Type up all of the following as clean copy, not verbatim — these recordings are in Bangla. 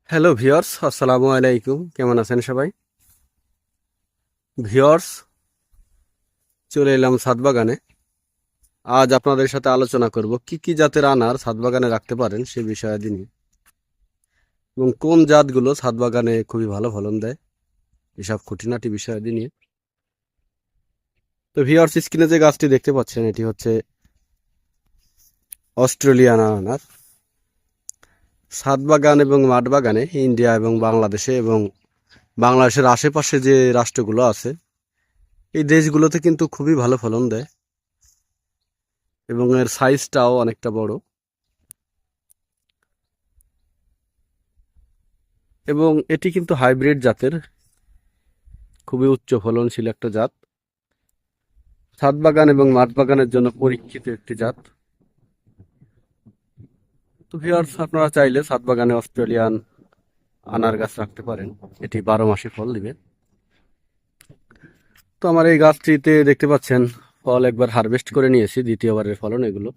হ্যালো ভিওর্স, আসসালামু আলাইকুম। কেমন আছেন সবাই? ভিওর্স, চলে এলাম ছাদ বাগানে। আজ আপনাদের সাথে আলোচনা করব কি কি জাতের আনার ছাদ বাগানে রাখতে পারেন সে বিষয়ে নিয়ে, এবং কোন জাতগুলো ছাদ বাগানে খুবই ভালো ফলন দেয়, এসব খুঁটিনাটি বিষয় নিয়ে। তো ভিওর্স, স্ক্রিনে যে গাছটি দেখতে পাচ্ছেন এটি হচ্ছে অস্ট্রেলিয়ান আনার। ছাদ বাগান এবং মাঠ বাগানে ইন্ডিয়া এবং বাংলাদেশে এবং বাংলাদেশের আশেপাশে যে রাষ্ট্রগুলো আছে এই দেশগুলোতে কিন্তু খুবই ভালো ফলন দেয় এবং এর সাইজটাও অনেকটা বড়, এবং এটি কিন্তু হাইব্রিড জাতের, খুবই উচ্চ ফলনশীল একটা জাত। ছাদ বাগান এবং মাঠ বাগানের জন্য পরীক্ষিত একটি জাত। তো ভিউয়ার্স, আপনারা চাইলে ছাদ বাগানে অস্ট্রেলিয়ান আনার গাছ রাখতে পারেন, এটি 12 মাসে ফল দিবে। তো আমার এই গাছটিতে দেখতে পাচ্ছেন ফল একবার হারভেস্ট করে নিয়েছি, দ্বিতীয়বারের ফলন এগুলো।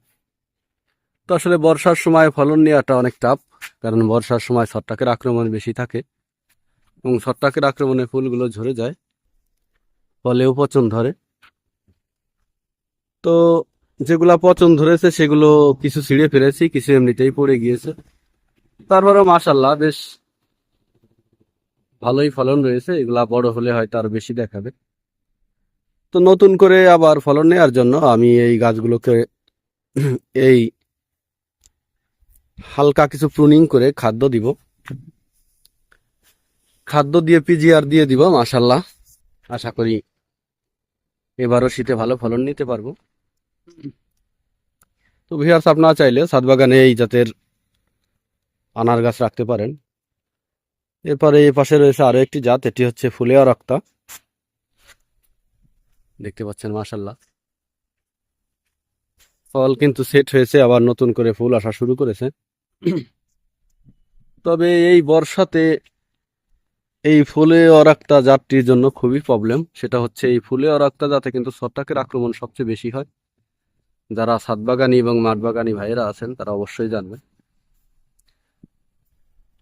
তো আসলে বর্ষার সময় ফলন নেওয়াটা অনেক টাফ, কারণ বর্ষার সময় ছত্রাকের আক্রমণ বেশি থাকে এবং ছত্রাকের আক্রমণে ফুলগুলো ঝরে যায়, ফলেও পচন ধরে। তো যেগুলা পচন ধরেছে সেগুলো কিছু ছিঁড়ে ফেলেছি, কিছু এমনিতেই পড়ে গিয়েছে। তারপরেও মাশাল্লাহ বেশ ভালোই ফলন রয়েছে, এগুলা বড় হলে হয়তো আরো বেশি দেখাবে। তো নতুন করে আবার ফলন নেওয়ার জন্য আমি এই গাছগুলোকে এই হালকা কিছু প্রুনিং করে খাদ্য দিব, খাদ্য দিয়ে পিজিআর দিয়ে দিব। মাশাল্লাহ, আশা করি এবারও শীতে ভালো ফলন নিতে পারবো। তো ভিউয়ার্স, আপনারা চাইলে ছাদ বাগানে এই জাতের আনার গাছ রাখতে পারেন। এরপরে এই পাশে রয়েছে আরো একটি জাত, এটি হচ্ছে ফুলেয়া রক্তা। দেখতে পাচ্ছেন মাশাল্লাহ ফল কিন্তু সেট হয়েছে, আবার নতুন করে ফুল আসা শুরু করেছে। তবে এই বর্ষাতে এই ফুলে অরাক্তা জাতটির জন্য খুবই প্রবলেম, সেটা হচ্ছে এই ফুলে অরাক্তা জাতে কিন্তু ছত্রাকের আক্রমণ সবচেয়ে বেশি হয়। যারা ছাদ বাগানি এবং মাঠ বাগানি ভাইয়েরা আছেন তারা অবশ্যই জানবেন।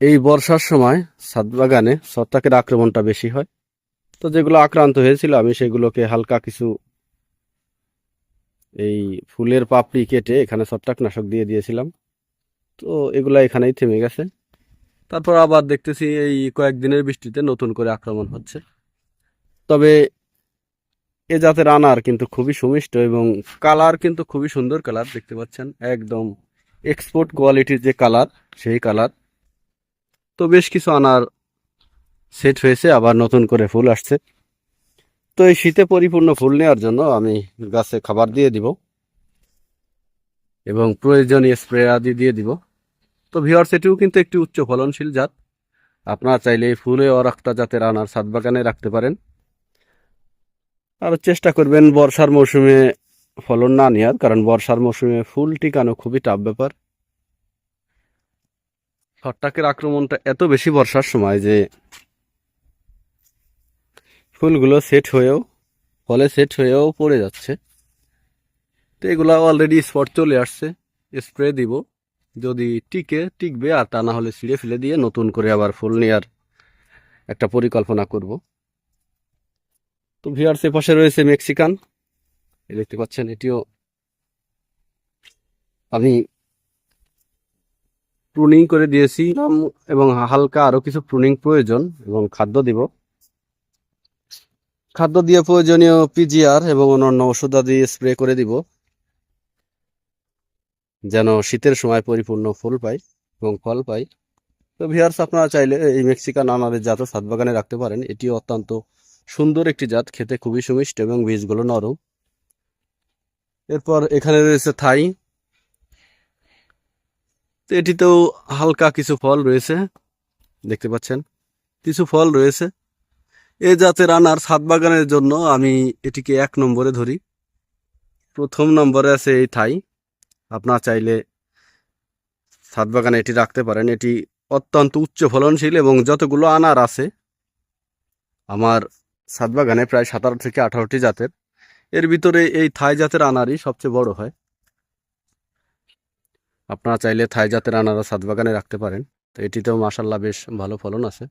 এই বর্ষার সময় ছাদ বাগানে ছত্রাকের আক্রমণটা বেশি হয়। তো যেগুলো আক্রান্ত হয়েছিল আমি সেগুলোকে হালকা কিছু এই ফুলের পাপড়ি কেটে এখানে ছত্রাকনাশক দিয়ে দিয়েছিলাম। তো এগুলা এখানেই থেমে গেছে। তারপর আবার দেখতেছি এই কয়েকদিনের বৃষ্টিতে নতুন করে আক্রমণ হচ্ছে। তবে এ জাতের আনার কিন্তু খুবই সুমিষ্ট এবং কালার কিন্তু খুবই সুন্দর কালার, দেখতে পাচ্ছেন একদম এক্সপোর্ট কোয়ালিটির যে কালার, সেই কালার। তো বেশ কিছু আনার সেট হয়েছে, আবার নতুন করে ফুল আসছে। তো এই শীতে পরিপূর্ণ ফুল নেওয়ার জন্য আমি গাছে খাবার দিয়ে দিব এবং প্রয়োজনীয় স্প্রে আদি দিয়ে দিব। তো ভিওয়ার্স, এটিও কিন্তু একটি উচ্চ ফলনশীল জাত। আপনারা চাইলে এই ফুলে অরাক্তা জাতের আনার ছাদ বাগানে রাখতে পারেন। আর চেষ্টা করবেন বর্ষার মৌসুমে ফলন না নেওয়ার, কারণ বর্ষার মৌসুমে ফুল টিকানো খুবই টাফ ব্যাপার। ছত্রাকের আক্রমণটা এত বেশি বর্ষার সময় যে ফুলগুলো ফলে সেট হয়েও পড়ে যাচ্ছে। তো এগুলা অলরেডি স্পট চলে আসছে, স্প্রে দিব, যদি টিকবে, আর তা না হলে ছিঁড়ে ফেলে দিয়ে নতুন করে আবার ফুল নেওয়ার একটা পরিকল্পনা করব। তো ভিউয়ার্স, পাশে রয়েছে মেক্সিকান, দেখতে পাচ্ছেন এটিও আমি প্রুনিং করে দিয়েছি এবং হালকা আরো কিছু প্রুনিং প্রয়োজন এবং খাদ্য দিব। খাদ্য দিয়ে প্রয়োজনীয় পিজিআর এবং অন্যান্য ওষুধাদি স্প্রে করে দিব, যেন শীতের সময় পরিপূর্ণ ফুল পাই এবং ফল পাই। তো ভিউয়ার্স, আপনারা চাইলে এই মেক্সিকান আনারের জাত ছাদ বাগানে রাখতে পারেন। এটি অত্যন্ত সুন্দর একটি জাত, খেতে খুবই সুমিষ্ট এবং বীজগুলো নরম। এরপর এখানে রয়েছে থাই। তো এটিতেও হালকা কিছু ফল রয়েছে, দেখতে পাচ্ছেন কিছু ফল রয়েছে। এই জাতের আনার ছাদ বাগানের জন্য আমি এটিকে 1 নম্বরে ধরি। প্রথম নম্বরে আছে এই থাই। আপনারা চাইলে ছাদ বাগানে এটি রাখতে পারেন। এটি অত্যন্ত উচ্চ ফলনশীল এবং যতগুলো আনার আছে আমার ছাদ বাগানে প্রায় 17 থেকে 18টি জাতের, এর ভিতরে এই থাই জাতের আনারই সবচেয়ে বড় হয়। আপনারা চাইলে থাই জাতের আনারও ছাদ বাগানে রাখতে পারেন। তো এটিতেও মাশাল্লাহ বেশ ভালো ফলন আছে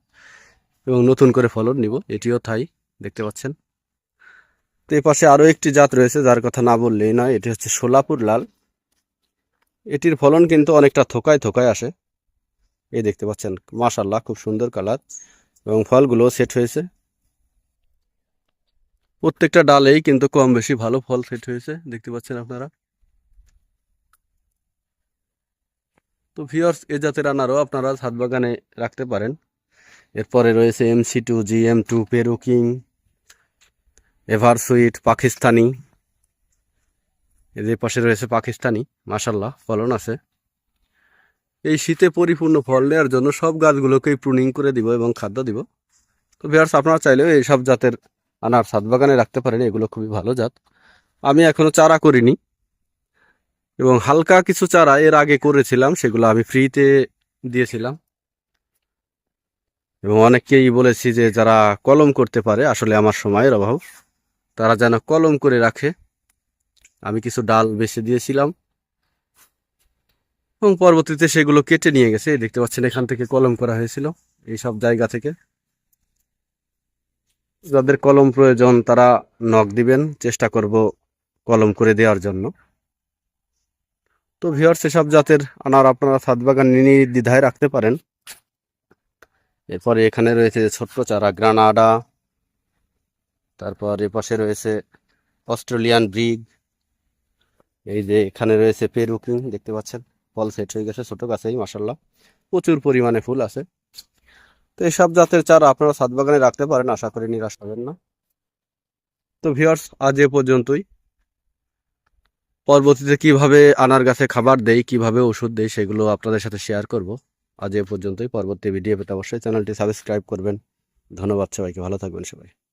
এবং নতুন করে ফলন নিব। এটিও থাই, দেখতে পাচ্ছেন। তো এই পাশে আরও একটি জাত রয়েছে যার কথা না বললেই নয়, এটি হচ্ছে সোলাপুর লাল। এটির ফলন কিন্তু অনেকটা থোকায় থোকায় আসে। এই দেখতে পাচ্ছেন মাশাল্লাহ খুব সুন্দর কালার এবং ফলগুলো সেট হয়েছে। প্রত্যেকটা ডালেই কিন্তু কম বেশি ভালো ফল সেট হয়েছে, দেখতে পাচ্ছেন আপনারা। তো ভিউয়ার্স, এ জাতের আনারও আপনারা ছাদ বাগানে রাখতে পারেন। এরপরে রয়েছে MC2, GM2, Peru king, এভারসুইট, Pakistani. এদের পাশে রয়েছে পাকিস্তানি, মাশাল্লাহ ফলন আছে। এই শীতে পরিপূর্ণ ফল নেওয়ার জন্য সব গাছগুলোকেই প্রুনিং করে দিব এবং খাদ্য দিব। তো ভিউয়ার্স, আপনারা চাইলেও এইসব জাতের আনার ছাদ বাগানে রাখতে পারেন, এগুলো খুবই ভালো জাত। আমি এখনো চারা করিনি এবং হালকা কিছু চারা এর আগে করেছিলাম, সেগুলো আমি ফ্রিতে দিয়েছিলাম। এবং অনেককেই বলেছি যে যারা কলম করতে পারে, আসলে আমার সময়ের অভাব, তারা যেন কলম করে রাখে। আমি কিছু ডাল বেছে দিয়েছিলাম এবং পরবর্তীতে সেগুলো কেটে নিয়ে গেছে। দেখতে পাচ্ছেন এখান থেকে কলম করা হয়েছিল, এই সব জায়গা থেকে। যাদের কলম প্রয়োজন তারা নক দিবেন, চেষ্টা করব কলম করে দেওয়ার জন্য। তো ভিউয়ার্স, এসব জাতের আনার আপনারা ছাদ বাগান নির্দ্বিধায় রাখতে পারেন। এরপরে এখানে রয়েছে ছোট্ট চারা গ্রানাডা, তারপর এপাশে রয়েছে অস্ট্রেলিয়ান ব্রিগ, এই যে এখানে রয়েছে পেরু কিং, দেখতে পাচ্ছেন ফল সেট হয়ে গেছে ছোট গাছেই, মাশাল্লাহ প্রচুর পরিমাণে ফুল আছে। তো এইসব জাতের চারা আপনারা ছাদ বাগানে রাখতে পারেন, আশা করি নিরাশ হবেন না। তো ভিউয়ার্স, আজ এ পর্যন্তই। পরবর্তীতে কিভাবে আনার গাছে খাবার দেই, কিভাবে ওষুধ দেই, সেগুলো আপনাদের সাথে শেয়ার করব। আজ এ পর্যন্তই। পরবর্তী ভিডিও পেতে অবশ্যই চ্যানেলটি সাবস্ক্রাইব করবেন। ধন্যবাদ সবাইকে, ভালো থাকবেন সবাই।